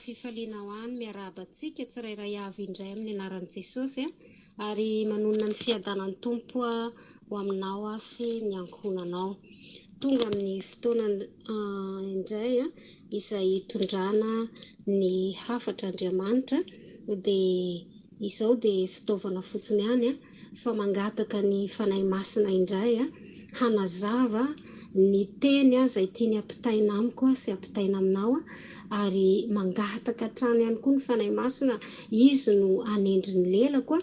Fifaliana ho any miarabantsika tsirairay avy indray amin'ny anaran'i Jesosy ary manonona ny fiadanan'ny Tompo ho aminao sy ny ankohonanao. Tonga amin'ny fotoana indray izay hitondrana ny hafatra Andriamanitra dia izao dia fitaovana fotsiny ihany fa mangataka ny fanahy masina indray hanazava ny teny izay tiany ampitaina amiko sy ampitaina aminao ary mangataka hatrany ihany koa ny fanahy masina izy no anendry ny lelako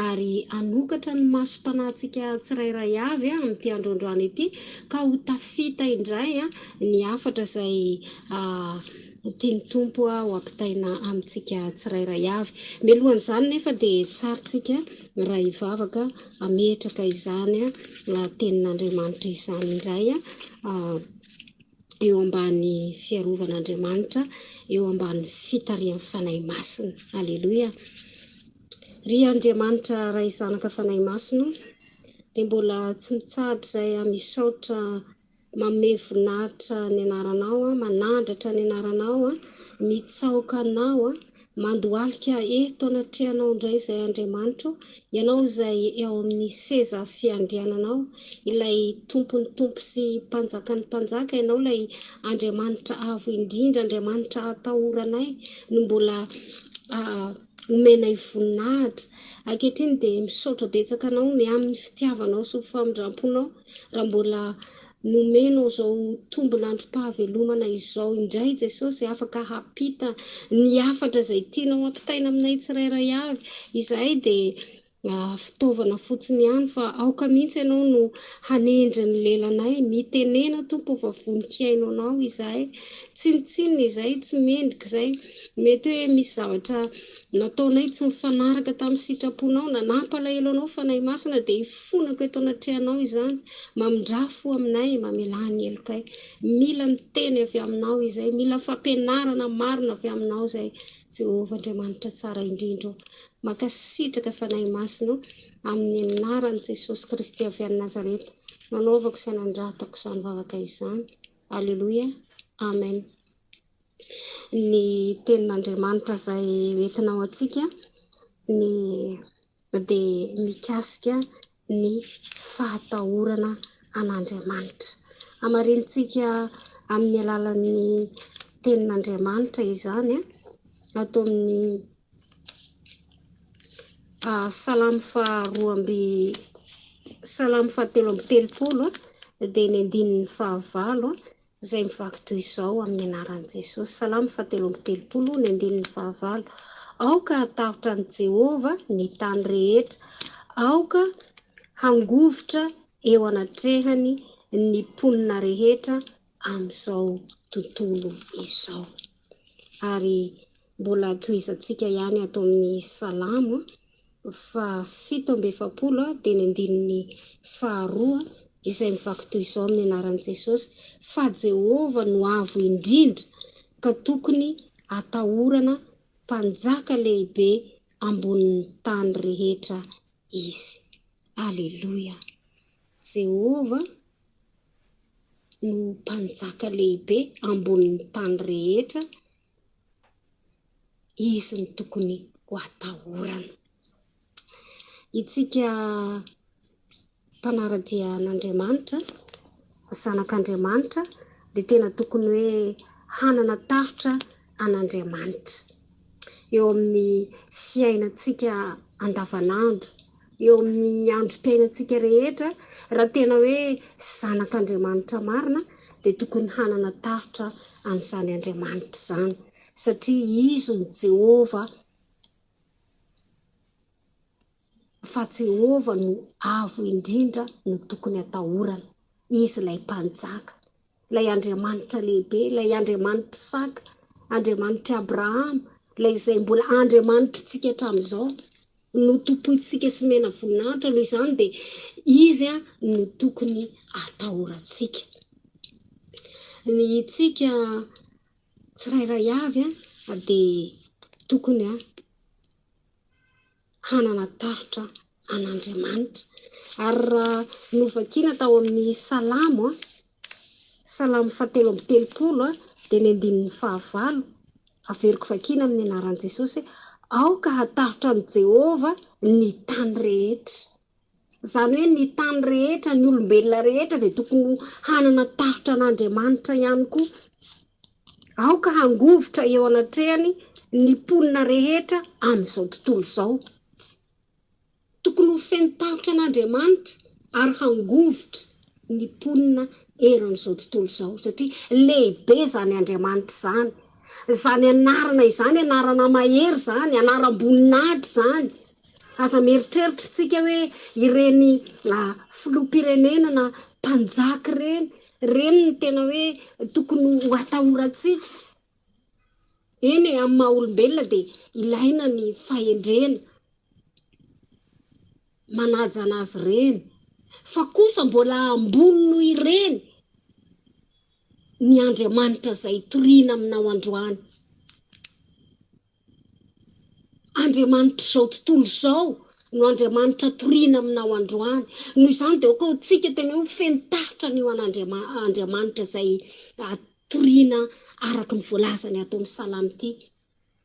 ary anokatra ny masom-panahintsika tsirairay avy amin'ity androandroany ity ka ho tafita indray ny hafatra izay tiany Tompo ho ampitaina amintsika tsirairay avy. Mialohan'izany nefa dia tsaritsika raha hivavaka ametraka izany tenin'Andriamanitra izany indray eo ambany fiarovan'Andriamanitra, eo ambany fitarian'ny fanahy masina. Aleloia. Ry Andriamanitra ray zanaka fanahy masina dia mbola tsy mitsahatra izay misaotra manome voninahitra ny anaranao, manandratra ny anaranao, mitsaoka anao, mandohalika eto anatrehanao indray izay Andriamanitra, ianao izay eo amin'ny seza fiandriananao, ilay tompony tompo sy mpanjakan'ny mpanjaka, ianao ilay Andriamanitra avo indrindra, Andriamanitra atahoranay no mbola omenay voninahitra. Ankehitriny dia misaotra betsaka anao ny amin'ny fitiavanao sy famindramponao raha mbola nomenao izao tombon'androm-pahavelomana izao indray Jesosy, afaka hapita ny hafatra izay tianao ampitaina aminay tsirairay avy. Izahay dia fitaovana fotsiny ihany fa aoka mihitsy ianao no hanendry ny lelanay, mitenena Tompo fa voninkaino anao izahay, tsinitsinina izahay, tsy mendrika izay. Mety hoe misy zavatra nataonay tsy mifanaraka tamin'ny sitraponao, nampalahelo anao fanahy masina dia hifonako eto anatrehanao izany, mamindrafo aminay, mamelany helokay. Mila ny teny avy aminao izay, mila fampianarana marina avy aminao izay Jehovah Andriamanitra tsara indrindra. Makasitraka fanahy masina amin'ny anaran'i Jesosy Kristy avy any Nazareta, nanaovako sy nandrahatako izany vavaka izany. Aleloia. Amen. Ny tenin'Andriamanitra izay entinao antsika dia mikasika ny fahatahorana an'Andriamanitra. Amarintsika amin'ny alalan'ny tenin'Andriamanitra izany atao amin'ny Salamo fahatelo amby telopolo dia ny andinin'ny fahavalo izay mivaky toy izao amin'ny anaran'i Jesosy. Salamo fahatelo amby telopolo ny andinin'ny fahavalo. Aoka hatahotra ny Jehovah ny tany rehetra, aoka hangovotra eo anatrehany ny mponina rehetra amin'izao tontolo izao. Ary mbola tohizantsika ihany atao amin'ny Salamo fito amby efapolo dia ny andinin'ny faharoa izay mivaky toy izao amin'ny anaran'i Jesosy. Fa Jehovah no avo indrindra ka tokony atahorana mpanjaka lehibe ambonin'ny tany rehetra izy. Aleluia. Jehovah no mpanjaka lehibe ambonin'ny tany rehetra, izy no tokony ho atahorana. Itsika mpanaradia an'Andriamanitra, zanak'Andriamanitra, dia tena tokony hoe hanana tahitra an'Andriamanitra eo amin'ny fiainantsika andavanandro, eo amin'ny androm-piainantsika rehetra. Raha tena hoe zanak'Andriamanitra marina dia tokony hanana tahitra an'izany Andriamanitra izany, satria izy no Jehovah fa Jehova no avo indrindra no tokony atahorana. Izy ilay mpanjaka, ilay Andriamanitra lehibe, ilay Andriamanitra Isaka, Andriamanitra Abrahama, ilay izay mbola Andriamanitra tsika hatramin'izao, no tompoitsika sy mena voninahitra. Noho izany dia izy no tokony atahorantsika. Ny tsika tsirairay avy dia tokony hanana taritra an'Andriamanitra. Ary raha novakiana tao amin'ny Salamo 7:30 dia ny 9:9 averiko vakiana amin'ny anaran'i Jesosy: aoka hataritra ny Jehova ny tany rehetra. Izany hoe ny tany rehetra, ny olombelona rehetra dia tokony hanana taritra an'Andriamanitra ihany koa. Aoka hangovotra eo anatrehany ny mponina rehetra amin'izao tontolo izao. Tokony ho feno taritra an'Andriamanitra ary hangovotra ny mponina eran'izao tontolo izao, satria lehibe zany Andriamanitra zany. Zany anarana izany, anarana mahery zany, anaram-boninahitra zany. Aza mieritreritra tsika hoe ireny filoham-pirenena na mpanjaka reny ny tena hoe tokony ho atahorantsika. Eny amin'ny maha olombelona dia ilaina ny fahendrena, manaja anazy ireny. Fa kosa mbola ambony noho ireny ny Andriamanitra izay toriana aminao androany. Andriamanitra izao tontolo izao no Andriamanitra toriana aminao androany. Noho izany dia ao tsika tena hoe feno taritra ny eo an'Andriamanitra izay toriana araka ny voalazany ato amin'ny salamo ity.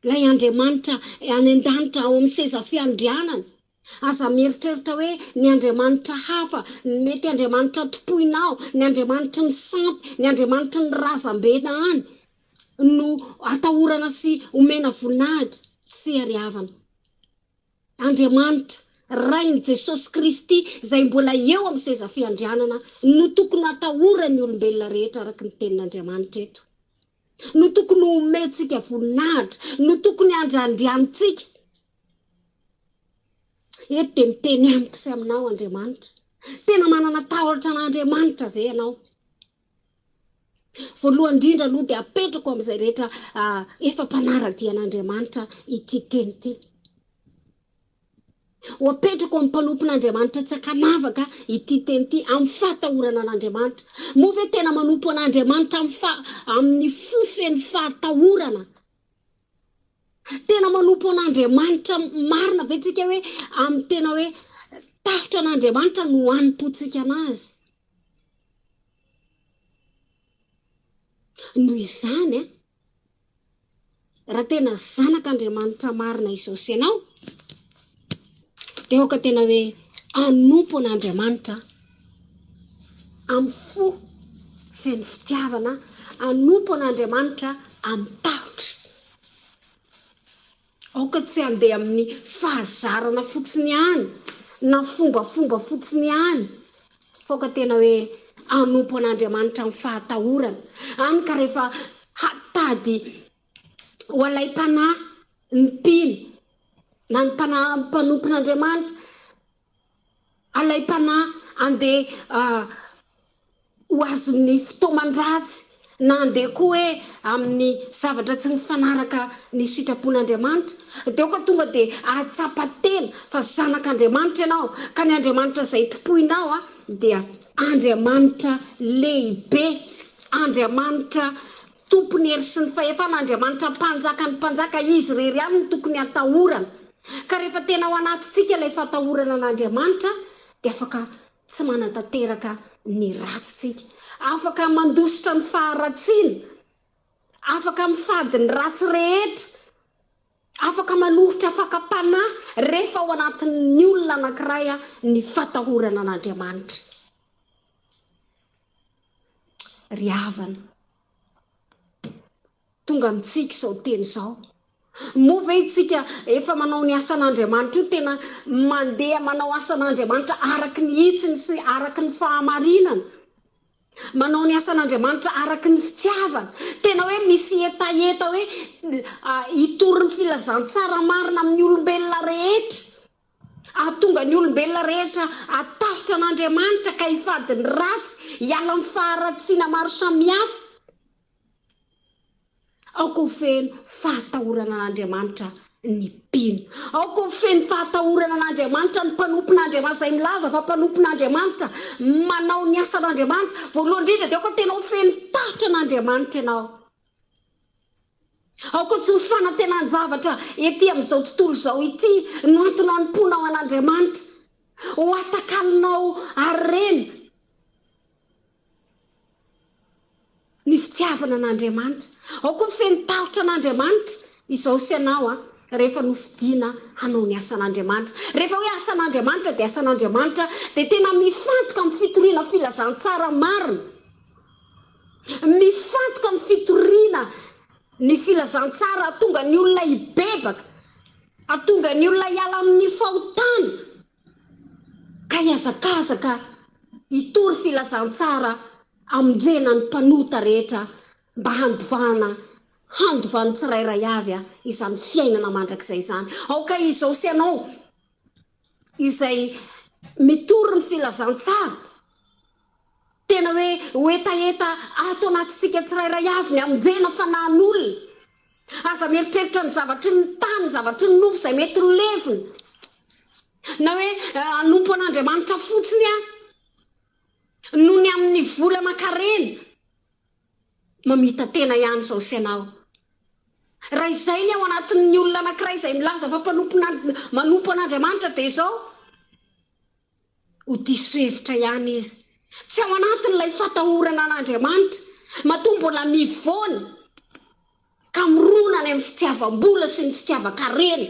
Ilay Andriamanitra any an-danitra ao amin'ny seza fiandrianana. Aza mieritreritra hoe ny Andriamanitra hafa, mety Andriamanitra topoinao, ny Andriamanitra ny sampy, ny Andriamanitra ny razam-bena any no atahorana sy omena voninahitra. Tsy ariavana. Andriamanitra rain'i Jesosy Kristy izay mbola eo amin'ny seza fiandrianana no tokony atahorany ny olombelona rehetra araka ny tenin'Andriamanitra eto. No tokony omentsika voninahitra, no tokony andriantsika. Eto dia miteny amiko sy aminao Andriamanitra. Tena manana tahotra an'Andriamanitra ve ianao? Voalohany indrindra aloha dia apetrako amin'izay rehetra efa mpanara-dian'Andriamanitra ity teny ity. Ho apetrako amin'ny mpanompon'Andriamanitra tsy hakanavaka ity teny ity amin'ny fahatahorana an'Andriamanitra. Moa ve tena manompo an'Andriamanitra amin'ny fofeny fahatahorana? Tena manompo an'Andriamanitra marina ve tsika hoe amin'ny tena hoe tahotra an'Andriamanitra no hanompontsika anazy? Noho izany raha tena zanak'Andriamanitra marina Jesosy ianao, dia aoka tena hoe hanompo an'Andriamanitra amin'ny fo feno fitiavana, hanompo an'Andriamanitra amin'ny tahotra. Aoka tsy handeha amin'ny fahazarana fotsiny ihany na fombafomba fotsiny ihany, fa aoka tena hoe hanompo an'Andriamanitra amin'ny fahatahorana. Any ka rehefa hatady ho alay mpanahy ny mpino na ny mpanompon'Andriamanitra, alay mpanahy handeha ho azon'ny fotoaman-dratsy, na handeha koa hoe amin'ny zavatra tsy mifanaraka ny sitrapon'Andriamanitra, dia aoka tonga dia ahatsapa tena fa zanak'Andriamanitra ianao, ka ny Andriamanitra izay topoinao dia Andriamanitra lehibe, Andriamanitra tompony hery sy ny fahefana, Andriamanitra mpanjaka ny mpanjaka. Izy rery ihany no tokony hatahorana. Ka rehefa tena ao anatintsika ilay fahatahorana an'Andriamanitra dia afaka tsy manantanteraka ny ratsitsika, afaka mandositra ny faharatsiana, afaka mifady ny ratsy rehetra, afaka manolotra fakapanahy rehefa ao anatin'ny olona anankiray ny fatahorana an'Andriamanitra. Ry havana, tonga amintsika izao teny izao. Moa ve itsika efa manao ny asan'Andriamanitra io, tena mandeha manao asan'Andriamanitra araky ny hitsiny sy araky ny fahamarinana, manao ny asan'Andriamanitra araky ny fitiavana, tena hoe misy etaeta hoe hitory ny filazantsara marina amin'ny olombelona rehetra, ahatonga ny olombelona rehetra atahitra an'Andriamanitra ka hifady ny ratsy hiala amin'ny faharatsiana maro samihafa, aoko ho feno fahatahorana an'Andriamanitra ny mpino. Aoko ho feno fahatahorana an'Andriamanitra ny mpanompon'Andriamanitra izay milaza fa mpanompon'Andriamanitra manao ny asan'Andriamanitra. Voalohany indrindra dia aoko tena ho feno tahitra an'Andriamanitra ianao. Aoko tsy ho fanantenan-javatra ety amin'izao tontolo izao ity no antony hanomponao an'Andriamanitra, ho atakalinao arena ny fitiavana an'Andriamanitra. Aoko ho feno tahitra an'Andriamanitra izao sy ianao rehefa nofidiana hanao ny asan'Andriamanitra. Rehefa hoe asan'Andriamanitra dia asan'Andriamanitra dia tena mifantoka amin'ny fitoriana filazantsara marina, mifantoka amin'ny fitoriana ny filazantsara atonga ny olona hibebaka, atonga ny olona hiala amin'ny fahotana ka hiazakazaka hitory filazantsara amonjena ny mpanota rehetra mba handovany tsirairay avy izany fiainana mandrakizay izany. Aoka izao sy ianao izay mitory ny filazantsara, tena hoe hoetaeta ato anatintsika tsirairay avy ny amonjena fanahin'olona, aza mieritreritra ny zavatry ny tany, zavatry ny nofo izay mety ho levina, na hoe hanompo an'Andriamanitra fotsiny noho ny amin'ny vola aman-karena, mamita tena ihany izao sy ianao. Raha izay ny ao anatin'ny olona anankiray izay milaza fa manompo an'Andriamanitra dia izao ho diso hevitra ihany izy, tsy ao anatin'ilay fatahorana an'Andriamanitra, matoa mbola mivoana ka mirona any amin'ny fitiavam-bola sy ny fitiavan-karena.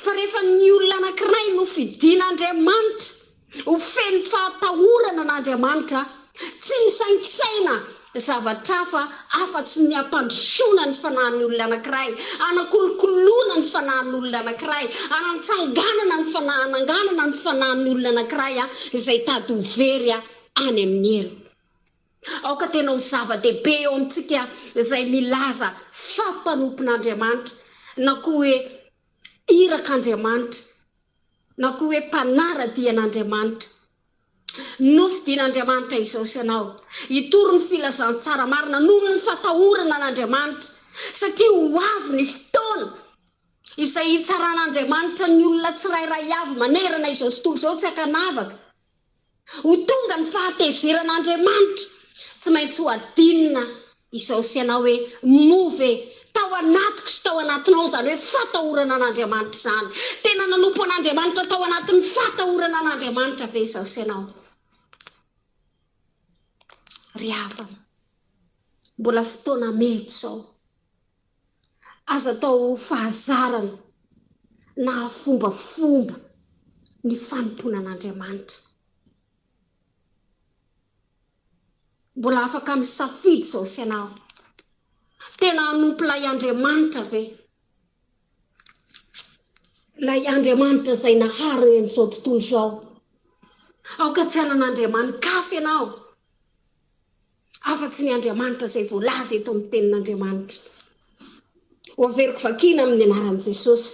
Fa rehefa ny olona anankiray no fidian'Andriamanitra, ho feno fahatahorana an'Andriamanitra, tsy misaingisaina zavatra afa-tsy ny ampandrosoana ny fanahin'ny olona anankiray, anakolokoloana ny fanahin'ny olona anankiray, anatsanganana ny ananganana ny fanahin'ny olona anankiray izay tady ho very any amin'ny elo. Aoka tena ho zava-dehibe eo amintsika izay milaza fampanompon'Andriamanitra, na koa hoe irak'Andriamanitra, na koa hoe mpanaradian'Andriamanitra. Nofidian'Andriamanitra izao sy ianao, hitory ny filazantsara marina noho ny fatahorana an'Andriamanitra, satria ho avy ny fotoana izay hitsaran'Andriamanitra ny olona tsirairay avy manerana izao tontolo izao tsy hakanavaka. Ho tonga ny fahatezeran'Andriamanitra, tsy maintsy ho adinina izao sy ianao hoe move tao anatiko sy tao anatinao izany hoe fatahorana an'Andriamanitra izany. Tena nanompo an'Andriamanitra tao anatin'ny fatahorana an'Andriamanitra ve izao sy ianao? Ry havana, mbola fotoana mety izao, aza tao fahazarana na fombafomba ny fanompona an'Andriamanitra. Mbola afaka misafidy izao sy ianao, tena hanompo ilay Andriamanitra ve? Ilay Andriamanitra izay nahary amin'izao tontolo izao. Aoka tsy hanan'Andriamanin-kafa ianao, afa-tsy ny Andriamanitra izay voalaza eto amin'ny tenin'Andriamanitra. Ho averiko vakina amin'ny anaran'i Jesosy.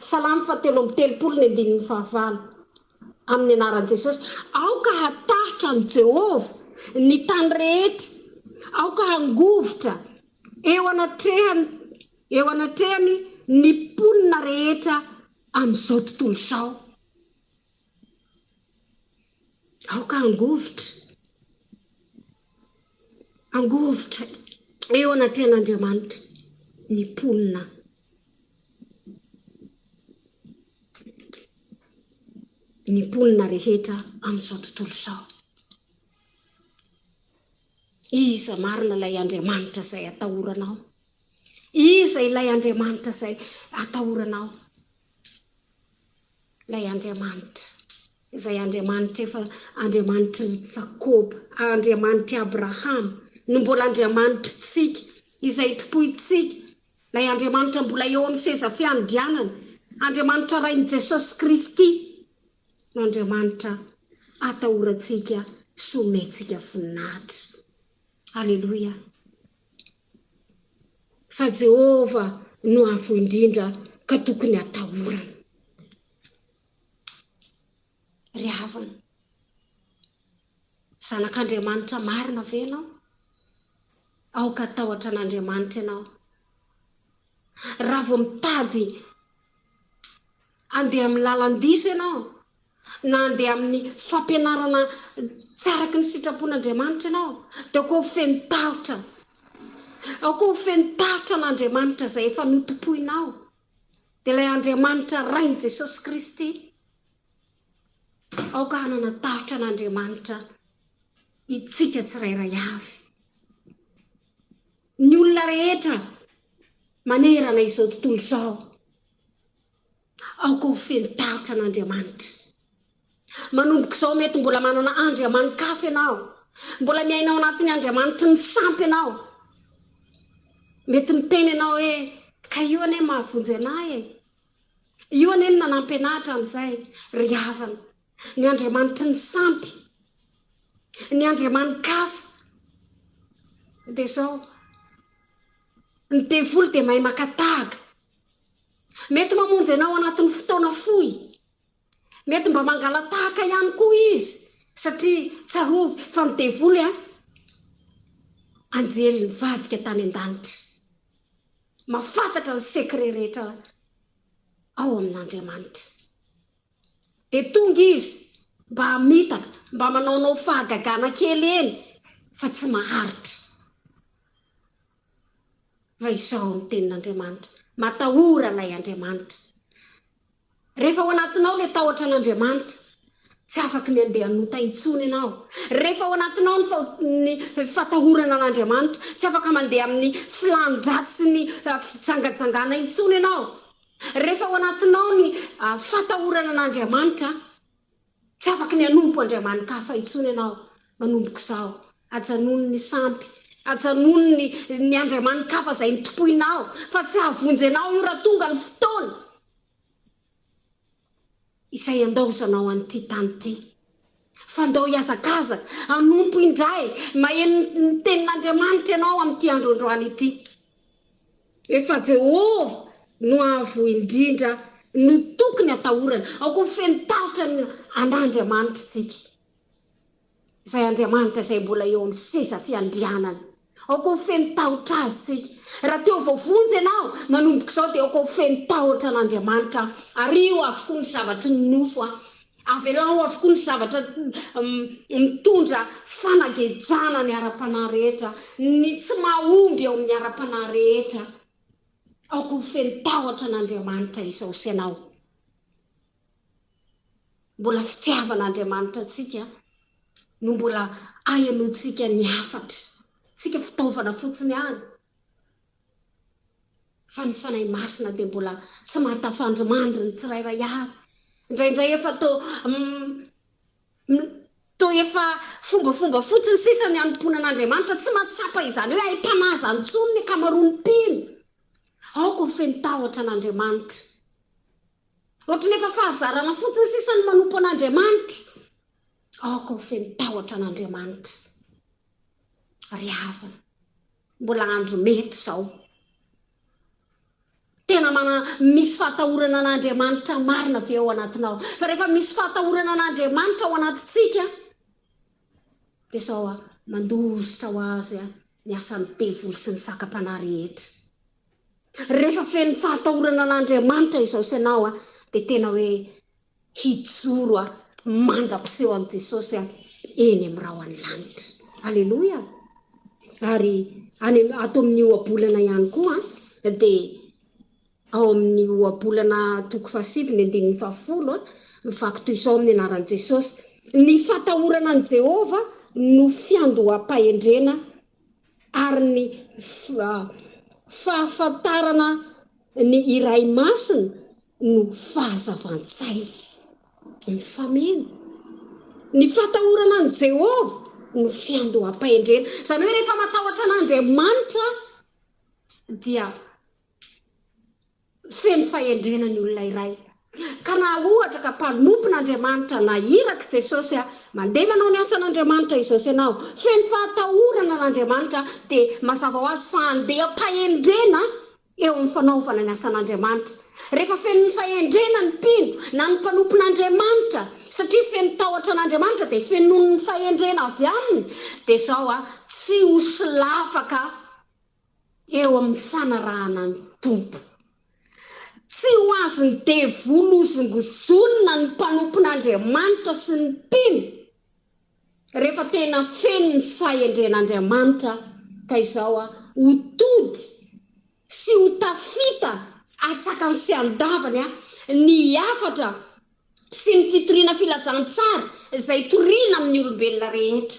Salamy 7:30 amin'ny anaran'i Jesosy. Aoka hatahitra ny Jehovah ny tany rehetra, aoka hangovotra eo anatrehany ny mponina rehetra amin'izao tontolo izao. Aoka hangovotra eo anatrehan'Andriamanitra ny mponina. Ny mponina rehetra amin'izao tontolo izao. Iza marina ilay Andriamanitra izay atahoranao? Iza ilay Andriamanitra izay atahoranao? Ilay Andriamanitra, izay Andriamanitra efa Andriamanitra Jakoba, Andriamanitra Abraham, no mbola Andriamanitrintsika, izay topointsika, ilay Andriamanitra mbola eo amin'ny seza fiandrianana, Andriamanitra rain'i Jesosy Kristy, no Andriamanitra atahorantsika sy omentsika voninahitra. Alleluia. Fa Jehova no avo indrindra ka tokony atahorana. ry havana zanak'Andriamanitra marina ve ianao? Aoka atahotra an'Andriamanitra ianao. Raha vao mitady andeha amin'ny lalan-diso ianao na andeha amin'ny fampianarana tsaraky ny sitrapon'Andriamanitra ianao dia aoka ho feno tahotra. Aoka ho feno tahotra an'Andriamanitra izay efa notompoinao. Dia ilay Andriamanitra rain'i Jesosy Kristy aoka hanana tahotra an'Andriamanitra itsika tsirairay avy. Ny olona rehetra manerana izao tontolo izao aoka ho feno tahotra an'Andriamanitra. Manomboka izao mety mbola manana andriamanin-kafa ianao, mbola miainao anatin'ny andriamanitra ny sampy ianao. Mety miteny ianao hoe ka io anie mahavonjy anahy e, io anie ny nanampy anahitra amin'izay. Ry havana, ny andriamanitra ny sampy, ny andriamanin-kafa dia izao ny devoly dia mahay makataga. Mety mamonjy ianao anatin'ny fotoana fohy, mety mba mangalatahaka ihany koa izy satria tsarovy fa ny devoly anjely nivadika tany an-danitra, mafantatra ny sekre rehetra ao amin'Andriamanitra. Dia tonga izy mba hamitaka, mba manaonao fahagagana kely eny fa tsy maharitra. Fa izao ny tenin'Andriamanitra, matahora ilay Andriamanitra. Rehefa ao anatinao ilay tahotra an'Andriamanitra, tsy afaka ny andeha hanota intsony ianao. Rehefa ao anatinao ny fatahorana an'Andriamanitra, tsy afaka mandeha amin'ny filan-dratsy sy ny fijangajangana intsony ianao. Rehefa ao anatinao ny fatahorana an'Andriamanitra, tsy afaka ny hanompo andriamanin-kafa intsony ianao. Manomboka izao, ajanony ny sampy, ajanony ny andriamanin-kafa izay nitompoinao, fa tsy havonjy ianao io raha tonga ny fotoana izay andaozanao an'ity tany ity. Fa andao hiazakazaka, hanompo indray, maheno ny tenin'Andriamanitra ianao amin'ity androandroany ity. Efa Jehovah no avo indrindra no tokony atahorana. Aoka ho feno tahotra an'Andriamanitra tsika. Izay Andriamanitra izay mbola eo amin'ny seza fiandrianana. Aoka ho feno tahotra azy tsika. Raha teo voavonjy ianao, manomboka izao dia aoka ho feno tahotra an'Andriamanitra. Ario avokoa ny zavatry ny nofo, avelao avokoa ny zavatra mitondra fanagejana ny ara-panahy rehetra, ny tsy mahomby ao amin'ny ara-panahy rehetra. Aoka ho feno tahotra an'Andriamanitra izao sy ianao. Mbola fitiavan'Andriamanitra tsika no mbola ayanontsika ny hafatra. Tsika fitaovana fotsiny any. Fa ny fanahy masina dia mbola tsy mahatafandrimandry ny tsirairay avy. Indraindray efa to efa fombafomba fotsiny sisa ny anompoana an'Andriamanitra, tsy mahatsapa izany hoe aim-panaza antsony ny akamaroam-pino. Aoka ho feno tahotra an'Andriamanitra. Ohatran'ny efa fahazarana fotsiny sisa ny manompo an'Andriamanitra, aoka ho feno tahotra an'Andriamanitra. Ry havana, mbola andro mety izao. Tena misy fahatahorana an'Andriamanitra marina ve ao anatinao. Fa rehefa misy fahatahorana an'Andriamanitra ao anatintsika, dia izao mandositra ho azy ny asan'ny devoly sy ny fakapanahy rehetra. Rehefa feno fahatahorana an'Andriamanitra izao sy ianao, dia tena hoe hijoro mandra-piseho an'i Jesosy eny amin'ny rahona lanitra. Alleloia. Ary ato amin'ny ohabolana ihany koa dia ao amin'ny ohabolana 7:10 mivaky toy izao amin'ny anaran'i Jesosy: ny fatahorana an'i Jehova no fiandoham-pahendrena ary ny fahafantarana ny iray masina no fahazavan-tsaina. Ny fameno. Ny fatahorana an'i Jehova no fiandoham-pahendrena. Izany hoe rehefa matahotra an'Andriamanitra dia feno fahendrena ny olona iray. Ka na ohatra ka mpanompon'Andriamanitra na iraka Jesosy mandeha manao ny asan'Andriamanitra izao sy ianao, feno fahatahorana an'Andriamanitra, dia mazava ho azy fa andeha mpahendrena eo amin'ny fanaovana ny asan'Andriamanitra. Rehefa feno ny fahendrena ny mpino na ny mpanompon'Andriamanitra satria feno tahotra an'Andriamanitra dia fenon'ny fahendrena avy aminy. Dia izao tsy ho silafaka eo amin'ny fanarahana ny tompo. Tsy ho azony devoly ozongozonina ny mpanompon'Andriamanitra sy ny mpino rehefa tena feno ny fahendren'Andriamanitra ka izao ho tody sy ho tafita atsakany sy andavany ny hafatra sy ny fitoriana filazantsara izay toriana amin'ny olombelona rehetra,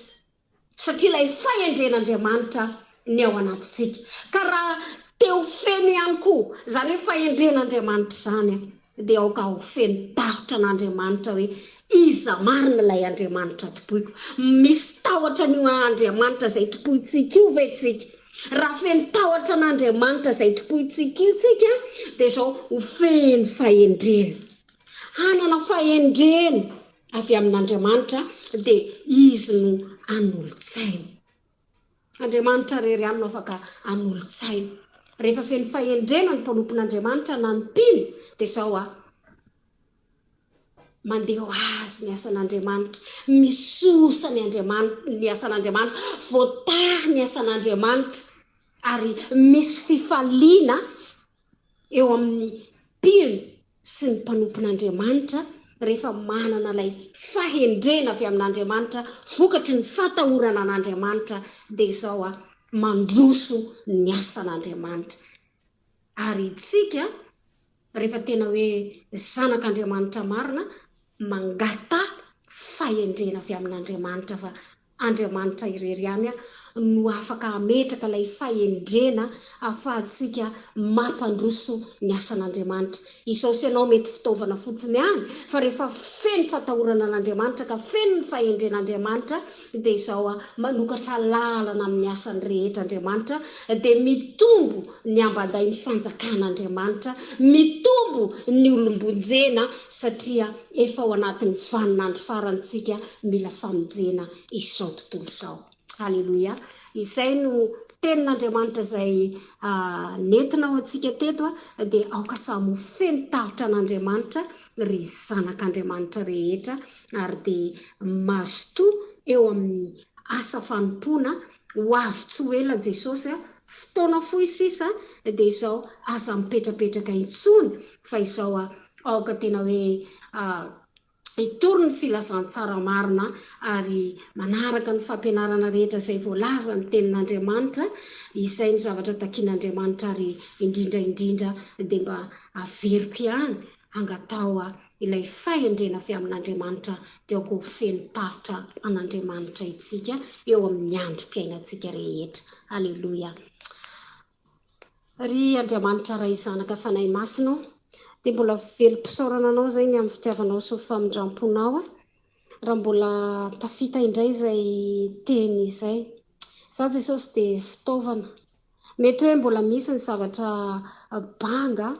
satria ilay fahendren'Andriamanitra ny ao anatintsika. Ka raha teo feno ihany koa izany hoe fahendren'Andriamanitra izany dia aoka ho feno tahotra an'Andriamanitra hoe iza marina ilay Andriamanitra topoiko. Misy tahotra ny Andriamanitra izay topoitsika io ve tsika? Raha feno tahotra an'Andriamanitra izay topoitsika io tsika dia izao ho feno fahendrena. Hanana fahendrena avy amin'Andriamanitra dia izy no anolo-tsaina. Andriamanitra rery ihany no afaka anolo-tsaina. Rehefa feno fahendrena ny mpanompon'Andriamanitra na ny mpino dia izao mandeha ho azy ny asan'Andriamanitra, misosa ny asan'Andriamanitra, voatary ny asan'Andriamanitra, ary misy fifaliana eo amin'ny mpino sy ny mpanompon'Andriamanitra rehefa manana ilay fahendrena avy amin'Andriamanitra, vokatry ny fatahorana an'Andriamanitra dia izao mandroso ny asan'Andriamanitra. Ary itsika rehefa tena hoe zanak'Andriamanitra marina, mangata fahendrena avy amin'Andriamanitra, fa Andriamanitra irery ihany no afaka ametraka ilay fahendrena ahafahantsika mampandroso ny asan'Andriamanitra. Izao sy ianao mety fitaovana fotsiny ihany, fa rehefa feno fatahorana an'Andriamanitra ka feno ny fahendren'Andriamanitra dia izao manokatra lalana amin'ny asany rehetra Andriamanitra, dia mitombo ny ambadai ny fanjakan'Andriamanitra, mitombo ny olombonjena, satria efa ao anatin'ny vaninandro farantsika mila famonjena izao tontolo izao. Halleluia. Izay no tenin'Andriamanitra izay nentina ao antsika teto dia aoka samy ho feno tahotra an'Andriamanitra ry zanak'Andriamanitra rehetra, ary dia mazotoa eo amin'ny asa fanompoana ho avy tsy ho ela Jesosy fotoana fohy sisa dia izao aza mipetrapetraka intsony, fa izao aoka tena hoe hitory ny filazantsara marina ary manaraka ny fampianarana rehetra izay voalaza ny tenin'Andriamanitra. Izay ny zavatra takian'Andriamanitra, ary indrindra dia mba averiko ihany hangatao ilay fahendrena avy amin'Andriamanitra dia aoka ho feno tahotra an'Andriamanitra itsika eo amin'ny androm-piainantsika rehetra. Halleluia. Ry Andriamanitra ray zanaka fanahy masina, dia mbola velom-pisaorana anao izay ny amin'ny fitiavanao sy famindramponao raha mbola tafita indray izay teny izay. Za Jesosy dia fitaovana, mety hoe mbola misy ny zavatra banga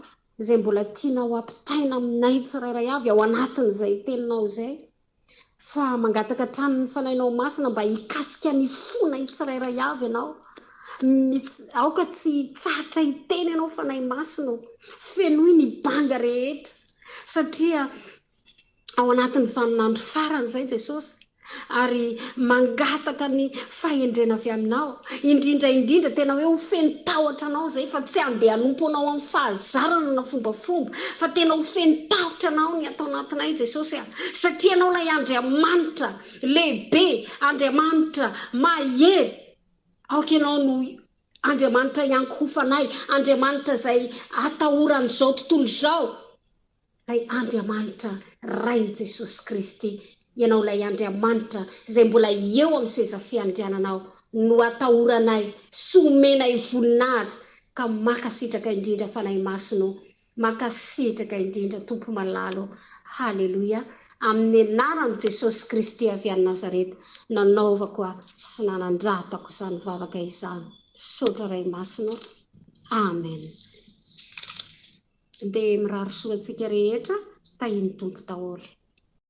izay mbola tianao ampitaina aminay tsirairay avy ao anatin'izay teninao izay, fa mangataka hatrany ny fanahinao masina mba hikasika ny fona tsirairay avy ianao. Aoka tsy tsatra hiteny ianao fanahy masina, fenoy ny banga rehetra, satria ao anatin'ny vaninandro farany izay Jesosy, ary mangataka ny fahendrena avy aminao, indrindra tena hoe ho feno tahotra anao izay, fa tsy andeha hanompo anao amin'ny fahazarana na fombafomba, fa tena ho feno tahotra anao ny atao anatinay Jesosy, satria anao ilay Andriamanitra lehibe, Andriamanitra mahery. Aoka ianao no Andriamanitra iankofanay, Andriamanitra izay atahoran'izao tontolo izao, ilay Andriamanitra ray Jesosy Kristy. Ianao ilay Andriamanitra izay mbola eo amin'ny seza fiandriananao no atahoranay sy omenay voninahitra, ka makasitraka indrindra fanahy masina, makasitraka indrindra Tompo malalo. Halleluia. Amin'ny anaran'i Jesosy Kristy avy any Nazareta nanaovako sy nanandratako izany vavaka izany. Saotra ray masina. Amen. Dia miraro soa antsika rehetra tahiny Tompo daholo.